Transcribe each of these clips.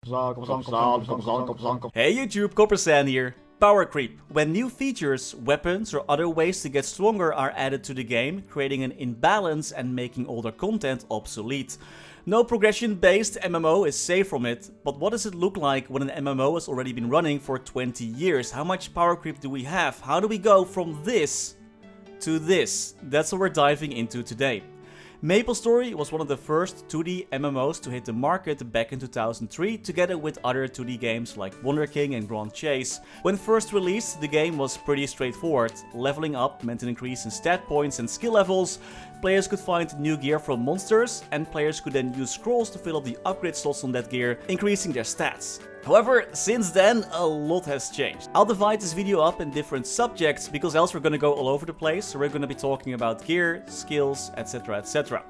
Hey YouTube, Coppersan here. Power creep. When new features, weapons or other ways to get stronger are added to the game, creating an imbalance and making older content obsolete. No progression-based MMO is safe from it, but what does it look like when an MMO has already been running for 20 years? How much power creep do we have? How do we go from this to this? That's what we're diving into today. MapleStory was one of the first 2D MMOs to hit the market back in 2003, together with other 2D games like Wonder King and Grand Chase. When first released, the game was pretty straightforward. Leveling up meant an increase in stat points and skill levels, players could find new gear from monsters, and players could then use scrolls to fill up the upgrade slots on that gear, increasing their stats. However, since then, a lot has changed. I'll divide this video up in different subjects, because else we're gonna go all over the place, so we're gonna be talking about gear, skills, etc, etc.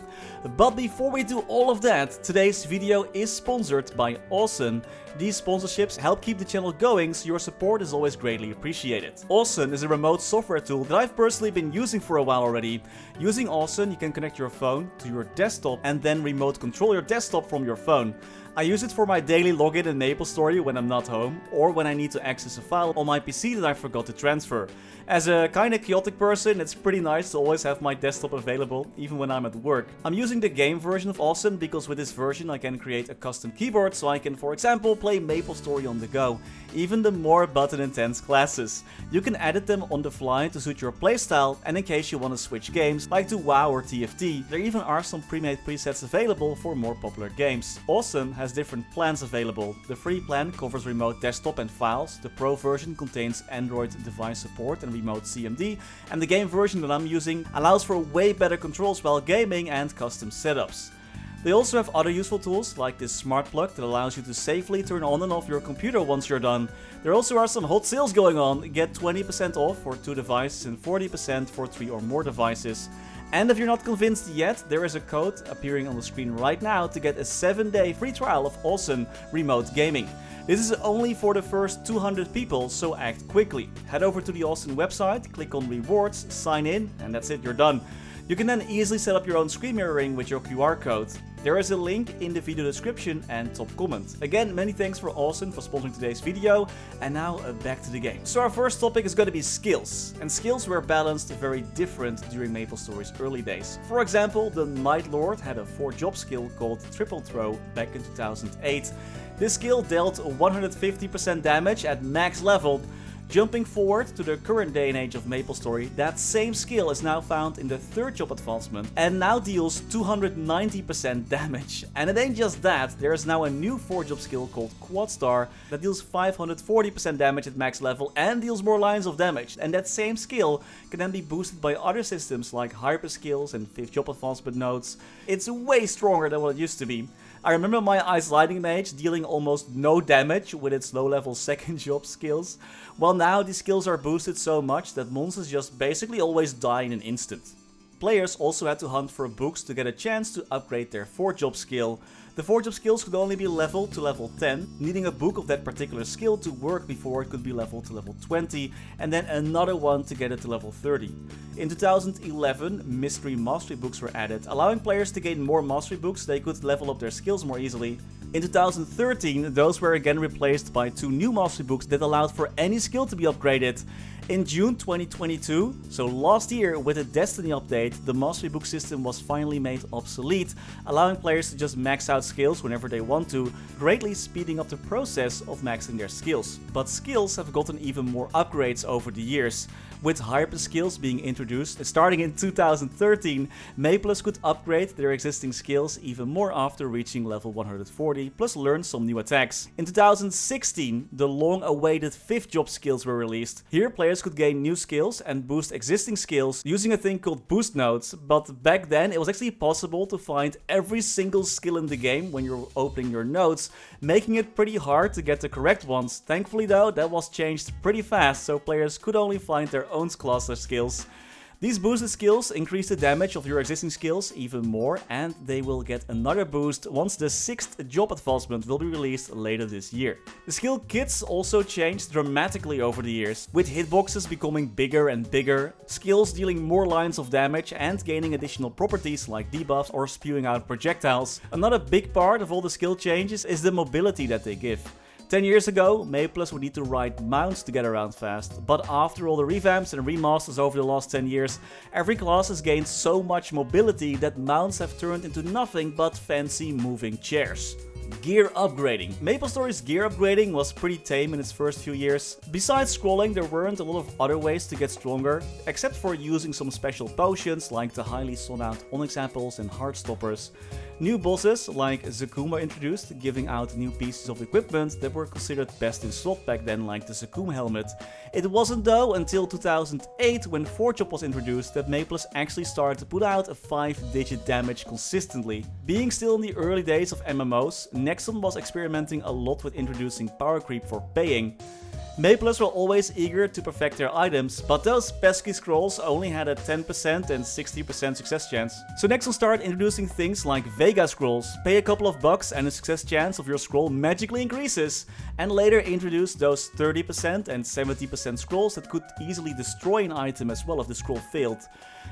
But before we do all of that, today's video is sponsored by Awesome. These sponsorships help keep the channel going, so your support is always greatly appreciated. Awesome is a remote software tool that I've personally been using for a while already. Using Awesome, you can connect your phone to your desktop and then remote control your desktop from your phone. I use it for my daily login in MapleStory when I'm not home, or when I need to access a file on my PC that I forgot to transfer. As a kinda chaotic person, it's pretty nice to always have my desktop available, even when I'm at work. I'm using the game version of Awesome because with this version I can create a custom keyboard so I can, for example, play MapleStory on the go, even the more button-intense classes. You can edit them on the fly to suit your playstyle, and in case you want to switch games, like to WoW or TFT, there even are some pre-made presets available for more popular games. Awesome has different plans available. The free plan covers remote desktop and files, the pro version contains Android device support and remote CMD, and the game version that I'm using allows for way better controls while gaming and custom setups. They also have other useful tools like this smart plug that allows you to safely turn on and off your computer once you're done. There also are some hot sales going on. Get 20% off for 2 devices and 40% for 3 or more devices. And if you're not convinced yet, there is a code appearing on the screen right now to get a 7-day free trial of Awesome Remote Gaming. This is only for the first 200 people, so act quickly. Head over to the Awesome website, click on rewards, sign in, and that's it, you're done. You can then easily set up your own screen mirroring with your QR code. There is a link in the video description and top comment. Again, many thanks for Awesome for sponsoring today's video, and now back to the game. So our first topic is going to be skills, and skills were balanced very different during MapleStory's early days. For example, the Night Lord had a 4-job skill called Triple Throw back in 2008. This skill dealt 150% damage at max level. Jumping forward to the current day and age of MapleStory, that same skill is now found in the 3rd job advancement and now deals 290% damage. And it ain't just that, there is now a new 4-job skill called Quad Star that deals 540% damage at max level and deals more lines of damage. And that same skill can then be boosted by other systems like hyper skills and 5th job advancement nodes. It's way stronger than what it used to be. I remember my Ice Lightning Mage dealing almost no damage with its low-level 2nd job skills, while now these skills are boosted so much that monsters just basically always die in an instant. Players also had to hunt for books to get a chance to upgrade their 4th job skill. The 4th job skills could only be leveled to level 10, needing a book of that particular skill to work before it could be leveled to level 20, and then another one to get it to level 30. In 2011, mystery mastery books were added, allowing players to gain more mastery books so they could level up their skills more easily. In 2013, those were again replaced by 2 new mastery books that allowed for any skill to be upgraded. In June 2022, so last year, with a Destiny update, the mastery book system was finally made obsolete, allowing players to just max out skills whenever they want to, greatly speeding up the process of maxing their skills. But skills have gotten even more upgrades over the years. With hyper skills being introduced, starting in 2013, Maplers could upgrade their existing skills even more after reaching level 140, plus learn some new attacks. In 2016, the long-awaited 5th job skills were released. Here, players could gain new skills and boost existing skills using a thing called boost nodes, but back then it was actually possible to find every single skill in the game when you're opening your nodes, making it pretty hard to get the correct ones. Thankfully though, that was changed pretty fast, so players could only find their own class skills. These boosted skills increase the damage of your existing skills even more, and they will get another boost once the 6th job advancement will be released later this year. The skill kits also changed dramatically over the years, with hitboxes becoming bigger and bigger, skills dealing more lines of damage and gaining additional properties like debuffs or spewing out projectiles. Another big part of all the skill changes is the mobility that they give. 10 years ago, Maples would need to ride mounts to get around fast, but after all the revamps and remasters over the last 10 years, every class has gained so much mobility that mounts have turned into nothing but fancy moving chairs. Gear upgrading. MapleStory's gear upgrading was pretty tame in its first few years. Besides scrolling, there weren't a lot of other ways to get stronger, except for using some special potions like the highly sought out Onyx apples and Heartstoppers. New bosses like Zakum were introduced, giving out new pieces of equipment that were considered best in slot back then, like the Zakum helmet. It wasn't though until 2008, when 4-Chop was introduced, that Maples actually started to put out a 5-digit damage consistently. Being still in the early days of MMOs, Nexon was experimenting a lot with introducing power creep for paying. Maples were always eager to perfect their items, but those pesky scrolls only had a 10% and 60% success chance. So Nexon started introducing things like Vega scrolls. Pay a couple of bucks and the success chance of your scroll magically increases. And later introduced those 30% and 70% scrolls that could easily destroy an item as well if the scroll failed.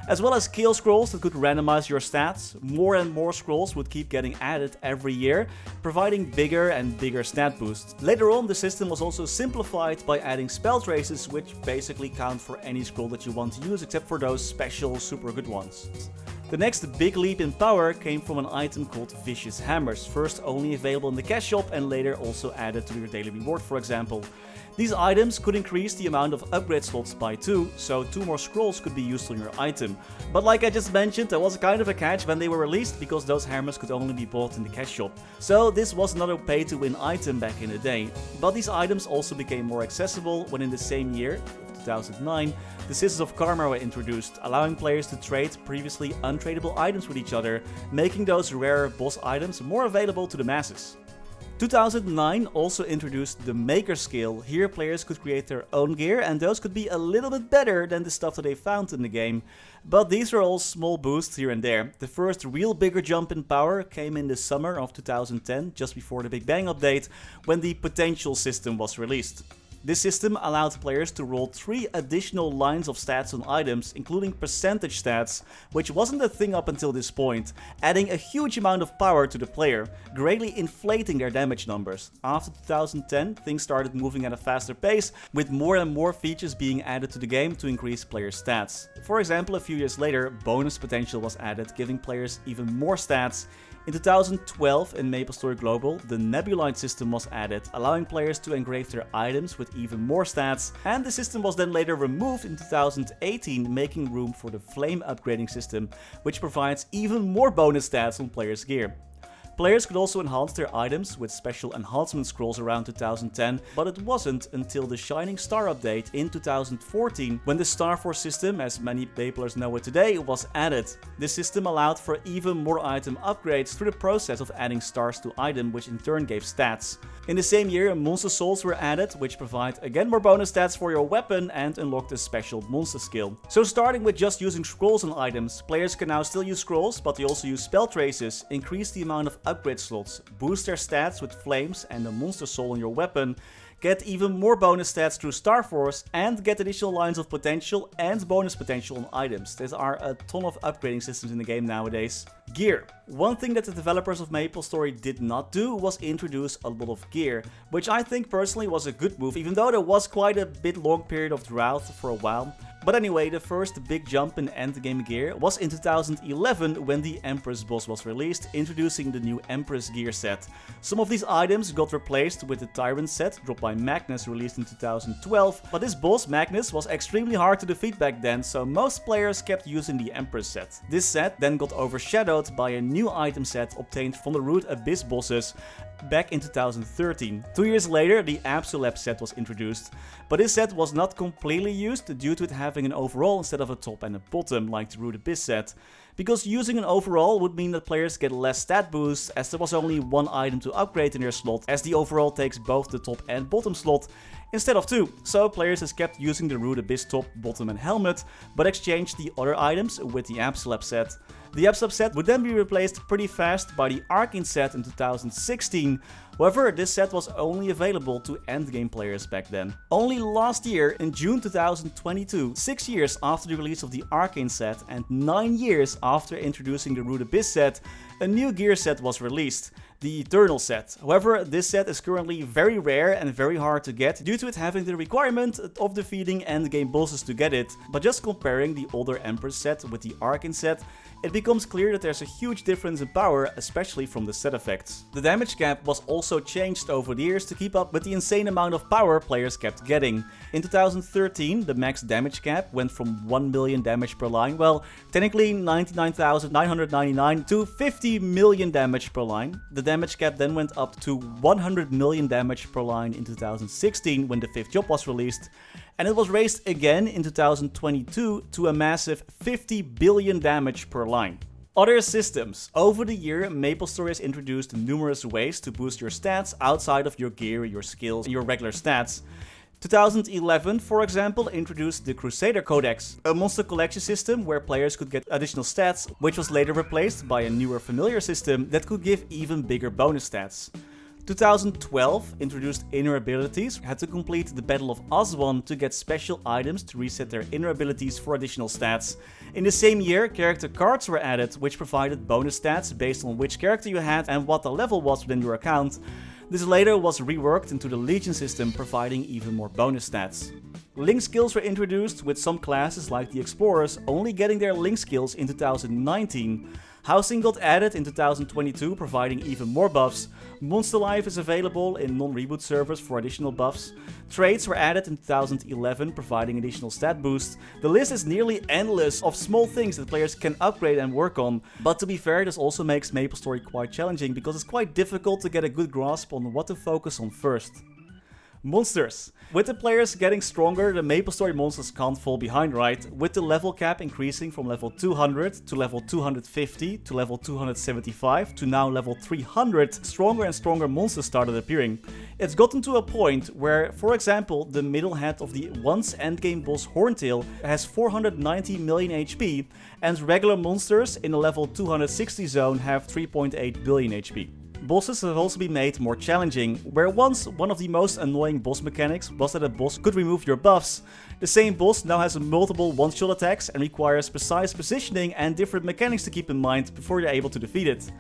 As well as kill scrolls that could randomize your stats. More and more scrolls would keep getting added every year, providing bigger and bigger stat boosts. Later on, the system was also simplified by adding spell traces, which basically count for any scroll that you want to use except for those special super good ones. The next big leap in power came from an item called Vicious Hammers, first only available in the cash shop and later also added to your daily reward, for example. These items could increase the amount of upgrade slots by 2, so 2 more scrolls could be used on your item. But like I just mentioned, there was kind of a catch when they were released, because those hammers could only be bought in the cash shop. So this was another pay to win item back in the day. But these items also became more accessible when in the same year, 2009, the Scissors of Karma were introduced, allowing players to trade previously untradeable items with each other, making those rare boss items more available to the masses. 2009 also introduced the Maker skill. Here players could create their own gear, and those could be a little bit better than the stuff that they found in the game. But these were all small boosts here and there. The first real bigger jump in power came in the summer of 2010, just before the Big Bang update, when the Potential system was released. This system allowed players to roll 3 additional lines of stats on items, including percentage stats, which wasn't a thing up until this point, adding a huge amount of power to the player, greatly inflating their damage numbers. After 2010, things started moving at a faster pace, with more and more features being added to the game to increase player stats. For example, a few years later, bonus potential was added, giving players even more stats. In 2012, in MapleStory Global, the Nebulite system was added, allowing players to engrave their items with even more stats, and the system was then later removed in 2018, making room for the Flame upgrading system, which provides even more bonus stats on players' gear. Players could also enhance their items with special enhancement scrolls around 2010, but it wasn't until the Shining Star update in 2014 when the Star Force system, as many Maplers know it today, was added. This system allowed for even more item upgrades through the process of adding stars to item, which in turn gave stats. In the same year, Monster Souls were added, which provide again more bonus stats for your weapon and unlocked a special monster skill. So starting with just using scrolls on items, players can now still use scrolls, but they also use spell traces, increase the amount of upgrade slots, boost their stats with flames and a monster soul on your weapon, get even more bonus stats through Star Force, and get additional lines of potential and bonus potential on items. There are a ton of upgrading systems in the game nowadays. Gear. One thing that the developers of MapleStory did not do was introduce a lot of gear, which I think personally was a good move, even though there was quite a bit long period of drought for a while. But anyway, the first big jump in endgame gear was in 2011 when the Empress boss was released, introducing the new Empress gear set. Some of these items got replaced with the Tyrant set dropped by Magnus, released in 2012, but this boss Magnus was extremely hard to defeat back then, so most players kept using the Empress set. This set then got overshadowed by a new item set obtained from the Root Abyss bosses, back in 2013. 2 years later, the Absolute set was introduced, but this set was not completely used due to it having an overall instead of a top and a bottom like the Root Abyss set. Because using an overall would mean that players get less stat boosts, as there was only one item to upgrade in their slot, as the overall takes both the top and bottom slot instead of two. So players has kept using the Root Abyss top, bottom and helmet, but exchanged the other items with the Absolute set. The Absolute set would then be replaced pretty fast by the Arcane set in 2016. However, this set was only available to endgame players back then. Only last year, in June 2022, 6 years after the release of the Arcane set and 9 years after introducing the Root Abyss set, a new gear set was released, the Eternal set. However, this set is currently very rare and very hard to get due to it having the requirement of defeating endgame bosses to get it. But just comparing the older Empress set with the Arcane set, it becomes clear that there's a huge difference in power, especially from the set effects. The damage cap was also changed over the years to keep up with the insane amount of power players kept getting. In 2013, the max damage cap went from 1 million damage per line, well, technically 99,999 to 50 million damage per line. The damage cap then went up to 100 million damage per line in 2016 when the 5th job was released, and it was raised again in 2022 to a massive 50 billion damage per line. Other systems. Over the year, MapleStory has introduced numerous ways to boost your stats outside of your gear, your skills, and your regular stats. 2011, for example, introduced the Crusader Codex, a monster collection system where players could get additional stats, which was later replaced by a newer familiar system that could give even bigger bonus stats. 2012 introduced inner abilities, had to complete the Battle of Aswan to get special items to reset their inner abilities for additional stats. In the same year, character cards were added, which provided bonus stats based on which character you had and what the level was within your account. This later was reworked into the Legion system, providing even more bonus stats. Link skills were introduced, with some classes like the Explorers only getting their link skills in 2019. Housing got added in 2022, providing even more buffs. Monster Life is available in non-reboot servers for additional buffs. Traits were added in 2011, providing additional stat boosts. The list is nearly endless of small things that players can upgrade and work on. But to be fair, this also makes MapleStory quite challenging, because it's quite difficult to get a good grasp on what to focus on first. Monsters. With the players getting stronger, the MapleStory monsters can't fall behind, right? With the level cap increasing from level 200 to level 250 to level 275 to now level 300, stronger and stronger monsters started appearing. It's gotten to a point where, for example, the middle head of the once endgame boss Horntail has 490 million HP, and regular monsters in the level 260 zone have 3.8 billion HP. Bosses have also been made more challenging, where once one of the most annoying boss mechanics was that a boss could remove your buffs. The same boss now has multiple one-shot attacks and requires precise positioning and different mechanics to keep in mind before you're able to defeat it.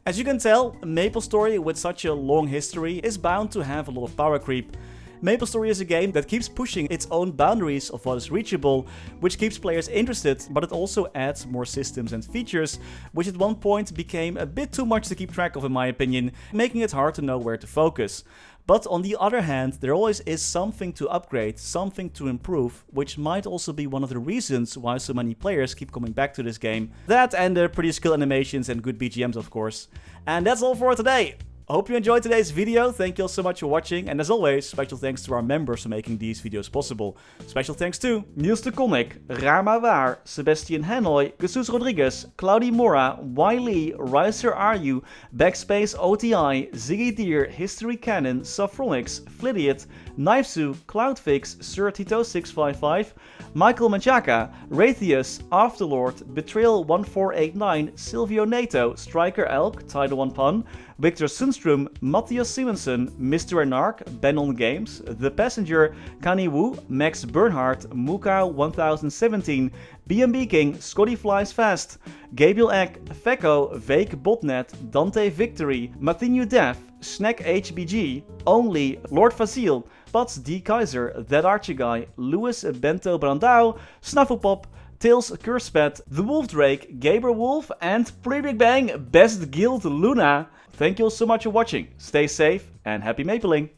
As you can tell, MapleStory with such a long history is bound to have a lot of power creep. MapleStory is a game that keeps pushing its own boundaries of what is reachable, which keeps players interested, but it also adds more systems and features, which at one point became a bit too much to keep track of in my opinion, making it hard to know where to focus. But on the other hand, there always is something to upgrade, something to improve, which might also be one of the reasons why so many players keep coming back to this game. That and the pretty skill animations and good BGMs, of course. And that's all for today! Hope you enjoyed today's video, thank you all so much for watching, and as always, special thanks to our members for making these videos possible. Special thanks to Niels de Coninck, Raar maar waar, Sebastian Hanoy, Jesus Rodriguez, Claudie Mora, Wiley, Riser Are BackSpaceOTI, Ziggy Deer, Historycanon, Saffronyx, Flidiot, Knifesu, Cloudfix, Sir Tito 655, Michael Manchaka, Rathius, Afterlord, Betrayal 1489, Silvio Nato, Striker Elk, Tidal 1 Pun, Victor Sundstrom, Mathias Simonsson, Mr. Anark, Benon Games, The Passenger, Kani Wu, Max Bernhardt, Muka 1017, BNB King, Scotty Flies Fast, Gabriel Eck, Feko, Vake Botnet, Dante Victory, Mathinu Dev, Snack HBG, Only, Lord Fazil, Pats D. Kaiser, That Archie Guy, Louis Bento Brandao, Snufflepop, Tails Curspet, The Wolf Drake, Gaber Wolf, and Pretty Big Bang, Best Guild Luna. Thank you all so much for watching, stay safe and happy mapling!